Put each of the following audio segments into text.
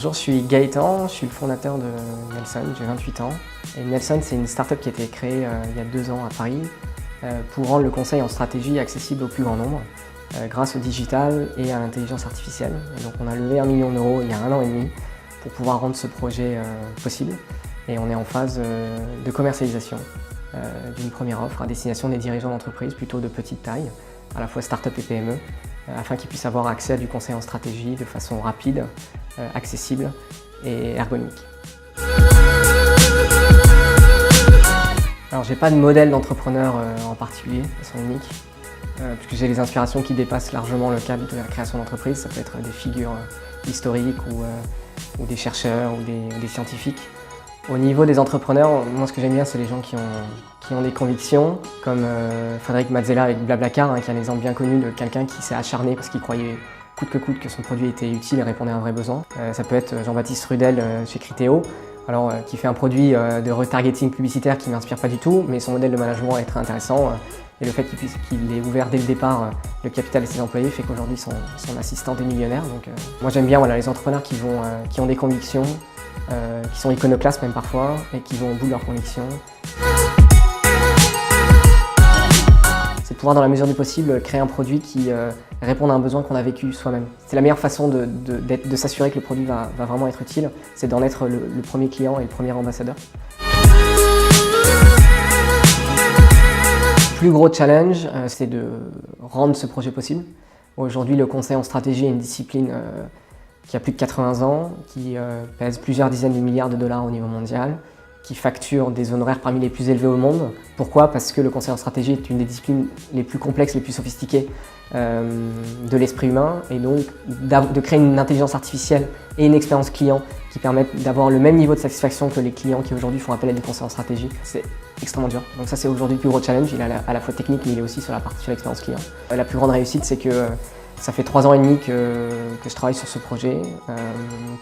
Bonjour, je suis Gaëtan, je suis le fondateur de Nelson, j'ai 28 ans. Et Nelson, c'est une start-up qui a été créée il y a 2 ans à Paris pour rendre le conseil en stratégie accessible au plus grand nombre grâce au digital et à l'intelligence artificielle. Et donc on a levé 1 million d'euros il y a 1 an et demi pour pouvoir rendre ce projet possible. Et on est en phase de commercialisation d'une première offre à destination des dirigeants d'entreprises plutôt de petite taille, à la fois start-up et PME, afin qu'ils puissent avoir accès à du conseil en stratégie de façon rapide, accessible et ergonomique. Alors j'ai pas de modèle d'entrepreneur en particulier, de façon unique, puisque j'ai des inspirations qui dépassent largement le cadre de la création d'entreprise. Ça peut être des figures historiques ou des chercheurs ou des scientifiques. Au niveau des entrepreneurs, moi ce que j'aime bien c'est les gens qui ont des convictions, comme Frédéric Mazzella avec Blablacar, qui est un exemple bien connu de quelqu'un qui s'est acharné parce qu'il croyait coûte que son produit était utile et répondait à un vrai besoin. Ça peut être Jean-Baptiste Rudel chez Criteo, qui fait un produit de retargeting publicitaire qui ne m'inspire pas du tout, mais son modèle de management est très intéressant. Et le fait qu'il ait ouvert dès le départ le capital de ses employés fait qu'aujourd'hui son assistante est millionnaire. Donc, moi j'aime bien les entrepreneurs qui ont des convictions, qui sont iconoclastes même parfois, et qui vont au bout de leurs convictions. C'est de pouvoir, dans la mesure du possible, créer un produit qui réponde à un besoin qu'on a vécu soi-même. C'est la meilleure façon de s'assurer que le produit va vraiment être utile, c'est d'en être le premier client et le premier ambassadeur. Le plus gros challenge, c'est de rendre ce projet possible. Aujourd'hui, le conseil en stratégie est une discipline qui a plus de 80 ans, qui pèse plusieurs dizaines de milliards de dollars au niveau mondial, qui facture des honoraires parmi les plus élevés au monde. Pourquoi? Parce que le conseil en stratégie est une des disciplines les plus complexes, les plus sophistiquées de l'esprit humain, et donc de créer une intelligence artificielle et une expérience client qui permettent d'avoir le même niveau de satisfaction que les clients qui aujourd'hui font appel à des conseils en stratégie. C'est extrêmement dur. Donc ça c'est aujourd'hui le plus gros challenge, il est à la fois technique mais il est aussi sur la partie sur l'expérience client. La plus grande réussite c'est que ça fait 3 ans et demi que je travaille sur ce projet,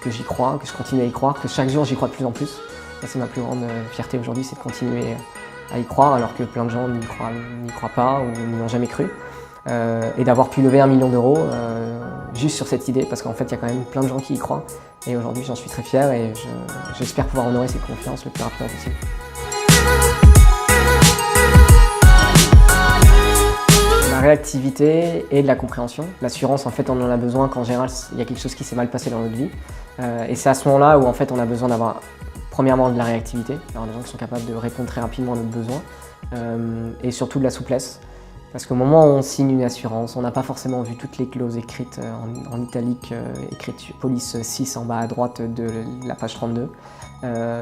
que j'y crois, que je continue à y croire, que chaque jour j'y crois de plus en plus. Ça c'est ma plus grande fierté aujourd'hui, c'est de continuer à y croire alors que plein de gens n'y croient pas ou n'y ont jamais cru. Et d'avoir pu lever 1 million d'euros juste sur cette idée, parce qu'en fait il y a quand même plein de gens qui y croient. Et aujourd'hui j'en suis très fier et j'espère pouvoir honorer cette confiance le plus rapidement possible. La réactivité et de la compréhension. L'assurance, en fait, on en a besoin quand en général il y a quelque chose qui s'est mal passé dans notre vie. Et c'est à ce moment-là où en fait on a besoin d'avoir premièrement de la réactivité, alors des gens qui sont capables de répondre très rapidement à nos besoins, et surtout de la souplesse. Parce qu'au moment où on signe une assurance, on n'a pas forcément vu toutes les clauses écrites en italique, écrites sur police 6 en bas à droite de la page 32.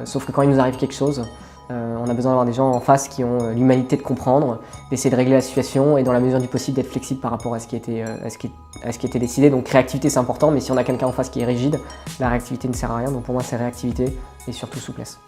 Sauf que quand il nous arrive quelque chose, on a besoin d'avoir des gens en face qui ont l'humanité de comprendre, d'essayer de régler la situation et dans la mesure du possible d'être flexible par rapport à ce qui était décidé. Donc réactivité c'est important, mais si on a quelqu'un en face qui est rigide, la réactivité ne sert à rien. Donc pour moi c'est réactivité et surtout souplesse.